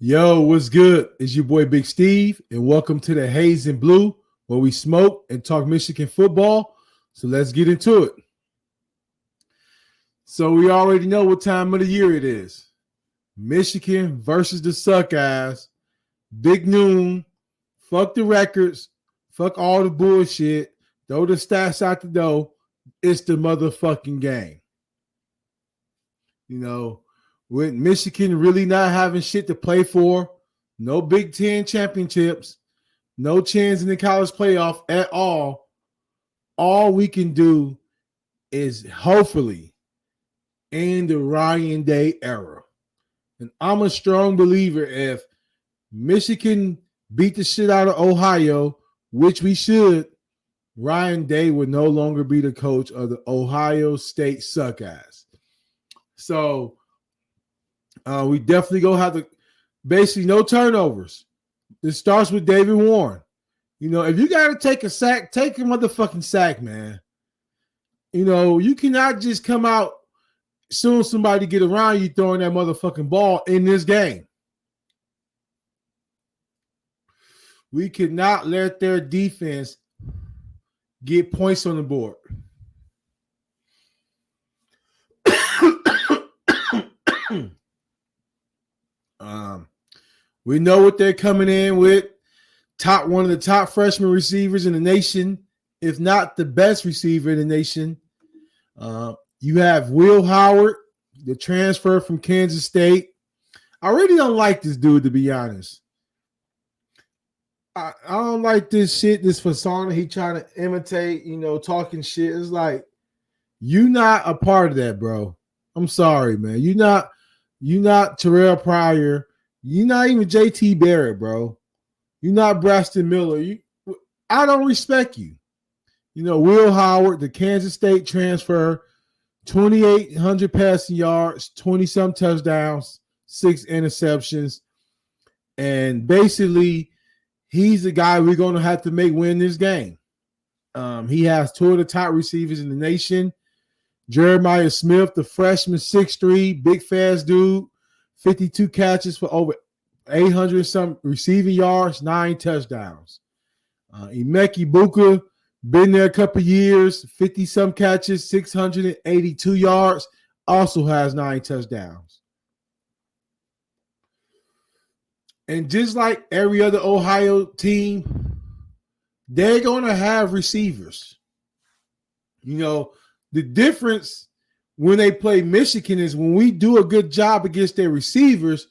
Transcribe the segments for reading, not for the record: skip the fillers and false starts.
Yo, what's good? It's your boy Big Steve, and welcome to the Haze and Blue, where we smoke and talk Michigan football. So let's get into it. So we already know what time of the year it is. Michigan versus the Suckeyes. Big noon. Fuck the records. Fuck all the bullshit. Throw the stats out the door. It's the motherfucking game. You know, with Michigan really not having shit to play for, no Big Ten championships, no chance in the college playoff at all we can do is hopefully end the Ryan Day era. And I'm a strong believer if Michigan beat the shit out of Ohio, which we should, Ryan Day would no longer be the coach of the Ohio State Suckeyes. So we definitely go have to basically no turnovers. It starts with David Warren. You know, if you got to take a sack, take a motherfucking sack, man. You know, you cannot just come out soon as somebody get around you throwing that motherfucking ball in this game. We cannot let their defense get points on the board. We know what they're coming in with. One of the top freshman receivers in the nation, if not the best receiver in the nation. You have Will Howard, the transfer from Kansas State. I really don't like this dude, to be honest. I don't like this shit, this persona he trying to imitate, talking shit. It's like, you not a part of that, bro. I'm sorry, man. You not Terrell Pryor. You're not even JT Barrett, bro. You're not Braxton Miller. I don't respect you. Will Howard, the Kansas State transfer, 2,800 passing yards, 20-some touchdowns, 6 interceptions. And basically, he's the guy we're going to have to make win this game. He has 2 of the top receivers in the nation. Jeremiah Smith, the freshman, 6'3", big fast dude, 52 catches for over 800 some receiving yards, 9 touchdowns. Emeka Buka, been there a couple years, 50 some catches, 682 yards, also has 9 touchdowns. And just like every other Ohio team, they're going to have receivers. The difference when they play Michigan is when we do a good job against their receivers,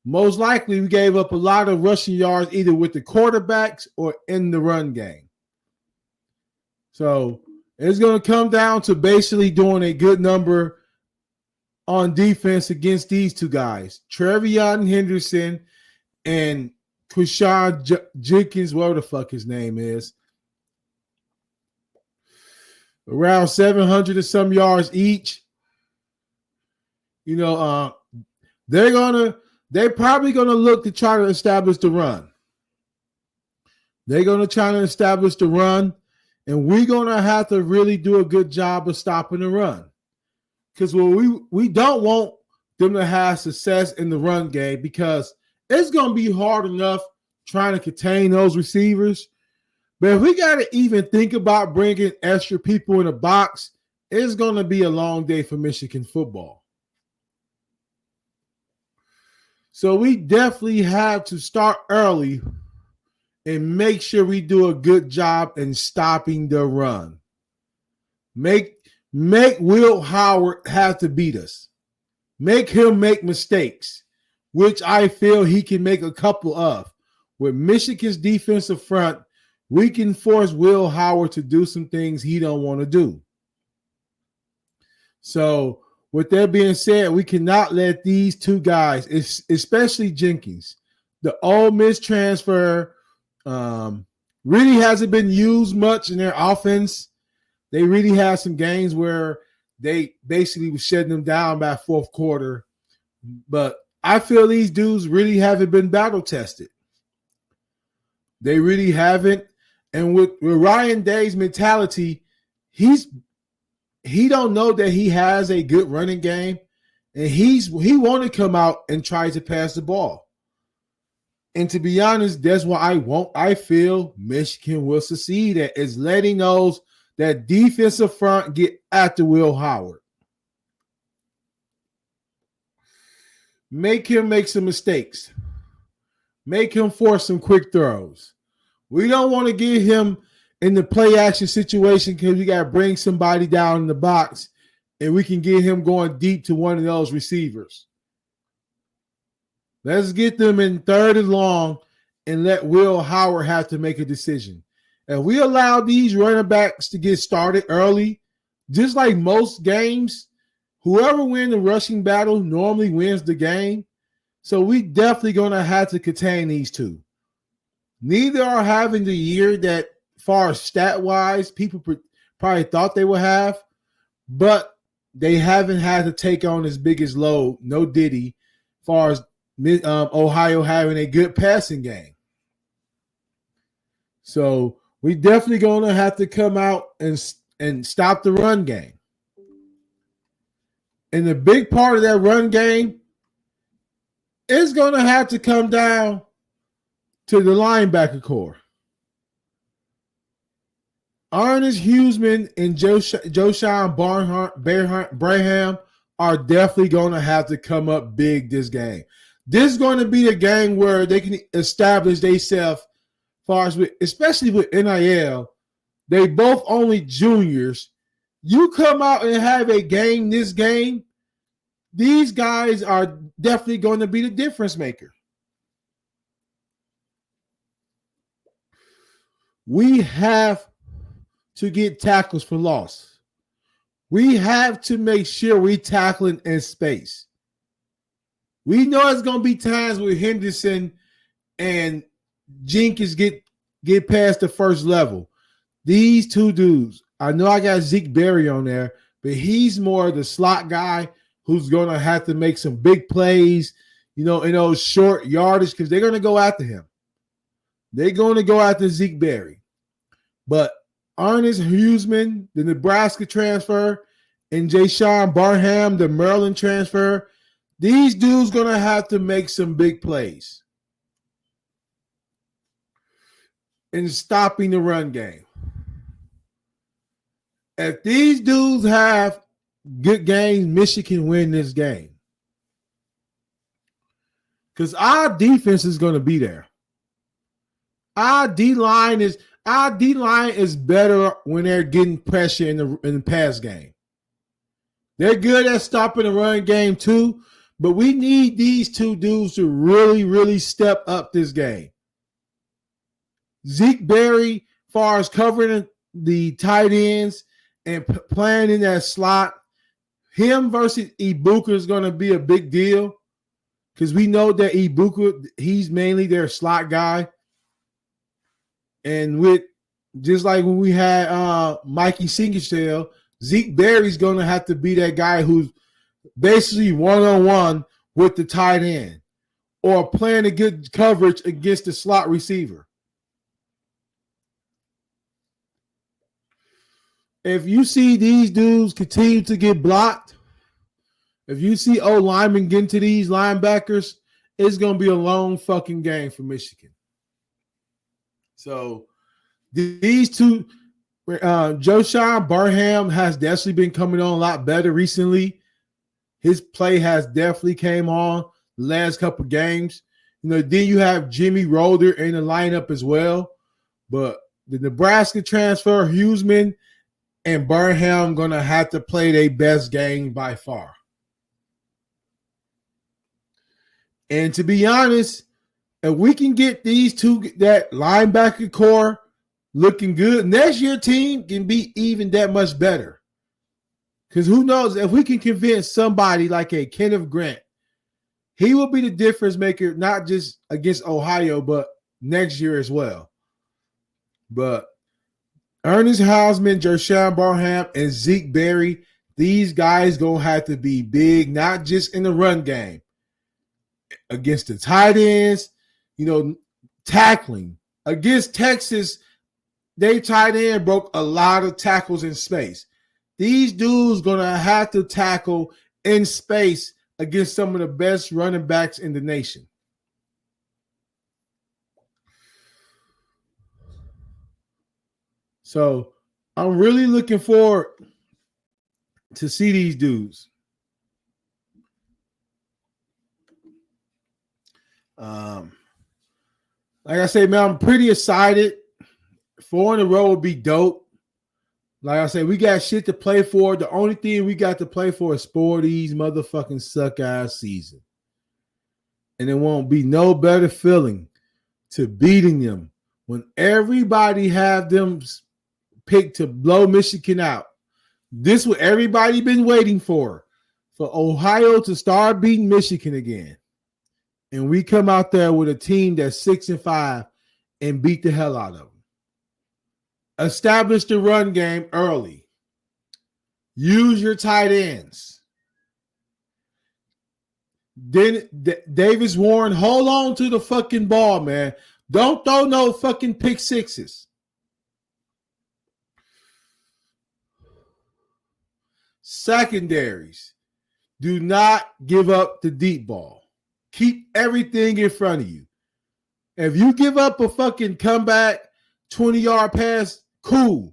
most likely we gave up a lot of rushing yards either with the quarterbacks or in the run game. So it's going to come down to basically doing a good number on defense against these two guys, Trevion Henderson and Quishon Jenkins, whatever the fuck his name is. Around 700 and some yards each. They're probably gonna look to try to establish the run. They're gonna try to establish the run, and we're gonna have to really do a good job of stopping the run. Because we don't want them to have success in the run game because it's gonna be hard enough trying to contain those receivers. But if we got to even think about bringing extra people in the box, it's going to be a long day for Michigan football. So we definitely have to start early and make sure we do a good job in stopping the run. Make Will Howard have to beat us. Make him make mistakes, which I feel he can make a couple of. With Michigan's defensive front, we can force Will Howard to do some things he don't want to do. So with that being said, we cannot let these two guys, especially Jenkins, the Ole Miss transfer, really hasn't been used much in their offense. They really had some games where they basically was shutting them down by fourth quarter. But I feel these dudes really haven't been battle tested. They really haven't. And with Ryan Day's mentality, he don't know that he has a good running game, and he want to come out and try to pass the ball. And to be honest, that's why I feel Michigan will succeed at is letting those that defensive front get after Will Howard. Make him make some mistakes. Make him force some quick throws. We don't want to get him in the play action situation because we got to bring somebody down in the box and we can get him going deep to one of those receivers. Let's get them in third and long and let Will Howard have to make a decision. If we allow these running backs to get started early, just like most games, whoever wins the rushing battle normally wins the game. So we definitely going to have to contain these two. Neither are having the year that far as stat-wise people probably thought they would have, but they haven't had to take on as big as load, no diddy, as far as Ohio having a good passing game. So we definitely going to have to come out and stop the run game. And the big part of that run game is going to have to come down to the linebacker core. Ernest Huseman and Joshawn Braham are definitely going to have to come up big this game. This is going to be a game where they can establish themselves, far as especially with NIL. They both only juniors. You come out and have a game this game, these guys are definitely going to be the difference maker. We have to get tackles for loss. We have to make sure we tackling in space. We know it's going to be times where Henderson and Jenkins get past the first level. These two dudes, I know I got Zeke Berry on there, but he's more the slot guy who's going to have to make some big plays, in those short yardage because they're going to go after him. They're going to go after Zeke Berry. But Ernest Huseman, the Nebraska transfer, and Jayshon Barham, the Maryland transfer, these dudes going to have to make some big plays in stopping the run game. If these dudes have good games, Michigan win this game. Because our defense is going to be there. Our D-line is better when they're getting pressure in the pass game. They're good at stopping the run game too, but we need these two dudes to really, really step up this game. Zeke Berry, far as covering the tight ends and playing in that slot, him versus Ibuka is going to be a big deal because we know that Ibuka, he's mainly their slot guy. And with just like when we had Mikey Singershell, Zeke Berry's going to have to be that guy who's basically one-on-one with the tight end or playing a good coverage against the slot receiver. If you see these dudes continue to get blocked, if you see linemen getting to these linebackers, it's going to be a long fucking game for Michigan. So these two, Joshawn Barham has definitely been coming on a lot better recently. His play has definitely came on the last couple games. Then you have Jimmy Roder in the lineup as well. But the Nebraska transfer, Huseman and Barham going to have to play their best game by far. And to be honest, if we can get these two, that linebacker core looking good, next year team can be even that much better. Because who knows, if we can convince somebody like a Kenneth Grant, he will be the difference maker, not just against Ohio, but next year as well. But Ernest Hausman, Joshawn Barham, and Zeke Berry, these guys going to have to be big, not just in the run game. Against the tight ends, tackling. Against Texas, they tight end broke a lot of tackles in space. These dudes going to have to tackle in space against some of the best running backs in the nation. So I'm really looking forward to see these dudes. Like I say, man, I'm pretty excited. 4 in a row would be dope. Like I said, we got shit to play for. The only thing we got to play for is spoil these motherfucking Suckeyes season. And it won't be no better feeling to beating them when everybody have them picked to blow Michigan out. This what everybody been waiting for Ohio to start beating Michigan again. And we come out there with a team that's 6-5 and beat the hell out of them. Establish the run game early. Use your tight ends. Then Davis Warren, hold on to the fucking ball, man. Don't throw no fucking pick sixes. Secondaries. Do not give up the deep ball. Keep everything in front of you. If you give up a fucking comeback, 20-yard pass, cool.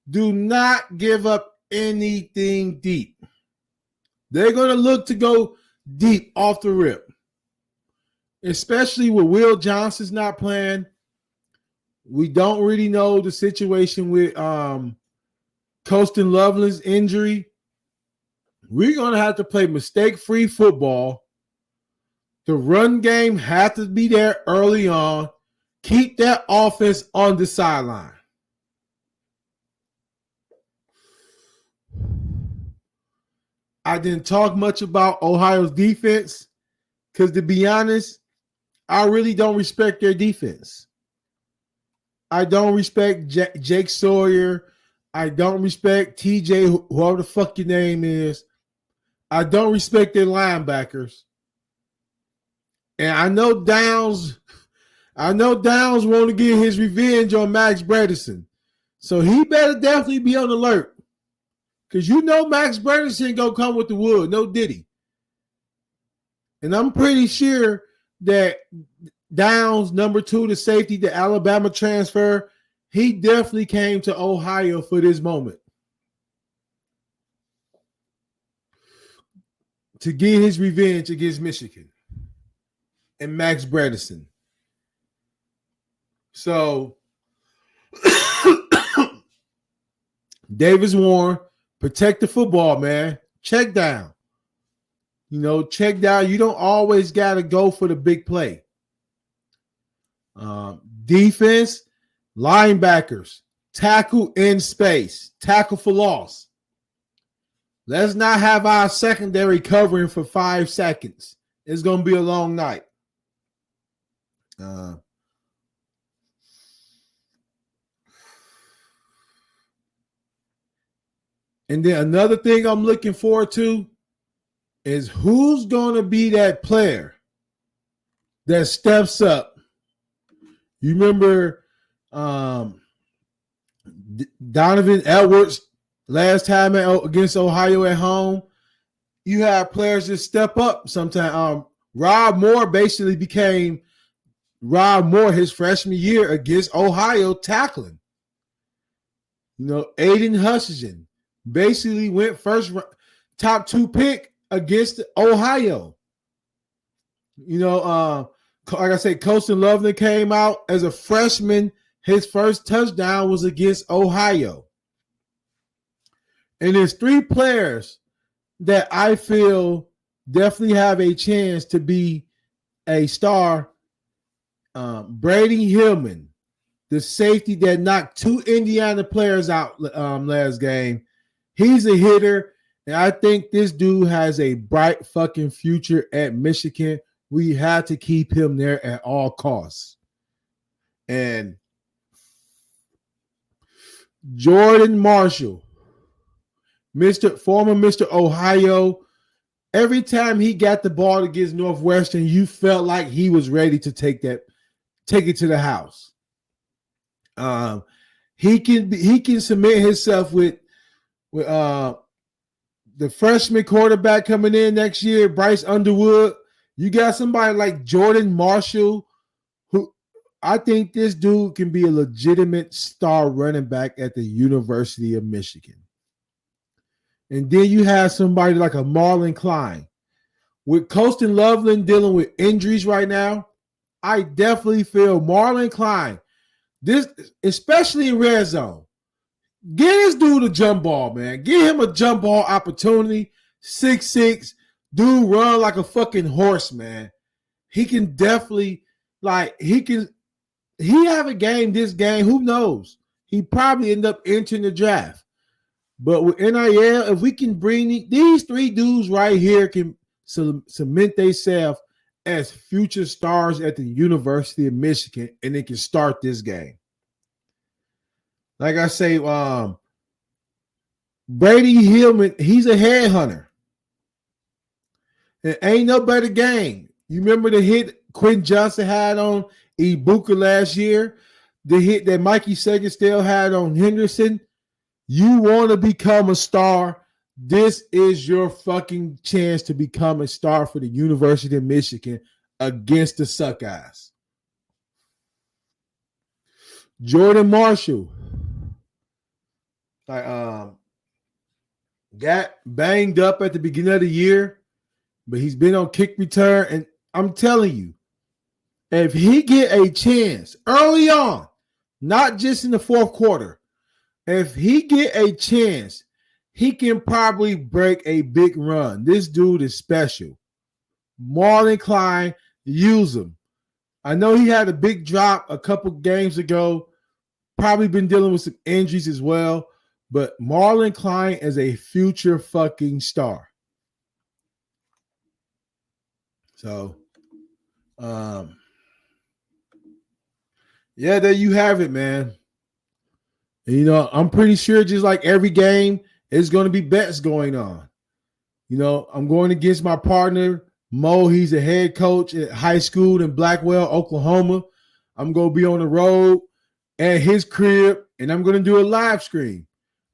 Do not give up anything deep. They're going to look to go deep off the rip. Especially with Will Johnson's not playing. We don't really know the situation with Colston Loveland's injury. We're going to have to play mistake-free football. The run game has to be there early on. Keep that offense on the sideline. I didn't talk much about Ohio's defense because, to be honest, I really don't respect their defense. I don't respect Jake Sawyer. I don't respect TJ, whoever the fuck your name is. I don't respect their linebackers. And I know Downs want to get his revenge on Max Bredesen. So he better definitely be on alert. Because you know Max Bredesen gonna come with the wood. No diddy. And I'm pretty sure that Downs, number 2, the safety, the Alabama transfer, he definitely came to Ohio for this moment. To get his revenge against Michigan and Max Bredesen. So, Davis Warren, protect the football, man. Check down. Check down. You don't always got to go for the big play. Defense, linebackers, tackle in space, tackle for loss. Let's not have our secondary covering for 5 seconds. It's going to be a long night. And then another thing I'm looking forward to is who's going to be that player that steps up. You remember Donovan Edwards last time against Ohio at home? You have players that step up sometimes. Rob Moore basically became Rob Moore his freshman year against Ohio tackling. Aiden Hutchinson basically went first top 2 pick against Ohio. Like I said, Colston Loveland came out as a freshman. His first touchdown was against Ohio. And there's 3 players that I feel definitely have a chance to be a star. Brady Hillman, the safety that knocked 2 Indiana players out last game. He's a hitter, and I think this dude has a bright fucking future at Michigan. We have to keep him there at all costs. And Jordan Marshall, former Mr. Ohio, every time he got the ball against Northwestern, you felt like he was ready to take it to the house. He can submit himself with the freshman quarterback coming in next year, Bryce Underwood. You got somebody like Jordan Marshall, who I think this dude can be a legitimate star running back at the University of Michigan. And then you have somebody like a Marlon Klein. With Colston Loveland dealing with injuries right now, I definitely feel Marlon Klein, this especially in red zone, get this dude a jump ball, man. Give him a jump ball opportunity. 6'6", dude run like a fucking horse, man. He can definitely, he have a game this game, who knows? He probably end up entering the draft. But with NIL, if we can bring these three dudes right here can cement themselves as future stars at the University of Michigan, and they can start this game. Like I say, Brady Hillman, he's a headhunter. It ain't no better game. You remember the hit Quentin Johnson had on Ibuka last year? The hit that Mikey Sagerstell had on Henderson? You want to become a star? This is your fucking chance to become a star for the University of Michigan against the Suckeyes. Jordan Marshall got banged up at the beginning of the year, but he's been on kick return. And I'm telling you, if he get a chance early on, not just in the fourth quarter, if he get a chance, he can probably break a big run. This dude is special. Marlon Klein, use him. I know he had a big drop a couple games ago. Probably been dealing with some injuries as well. But Marlon Klein is a future fucking star. So, yeah, there you have it, man. And, you know, I'm pretty sure just like every game, there's going to be bets going on. You know, I'm going against my partner, Mo. He's a head coach at high school in Blackwell, Oklahoma. I'm going to be on the road at his crib, and I'm going to do a live stream.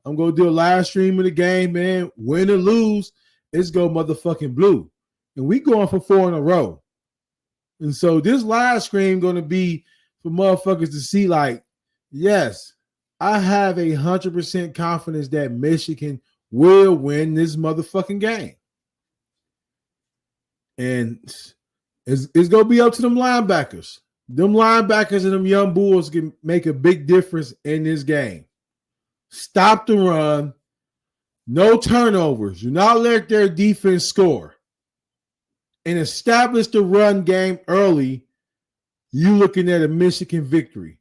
I'm going to do a live stream of the game, man. Win or lose, it's go motherfucking blue. And we going for 4 in a row. And so this live stream going to be for motherfuckers to see like, yes, I have 100% confidence that Michigan will win this motherfucking game. And it's going to be up to them linebackers. Them linebackers and them young bulls can make a big difference in this game. Stop the run. No turnovers. Do not let their defense score. And establish the run game early. You looking at a Michigan victory.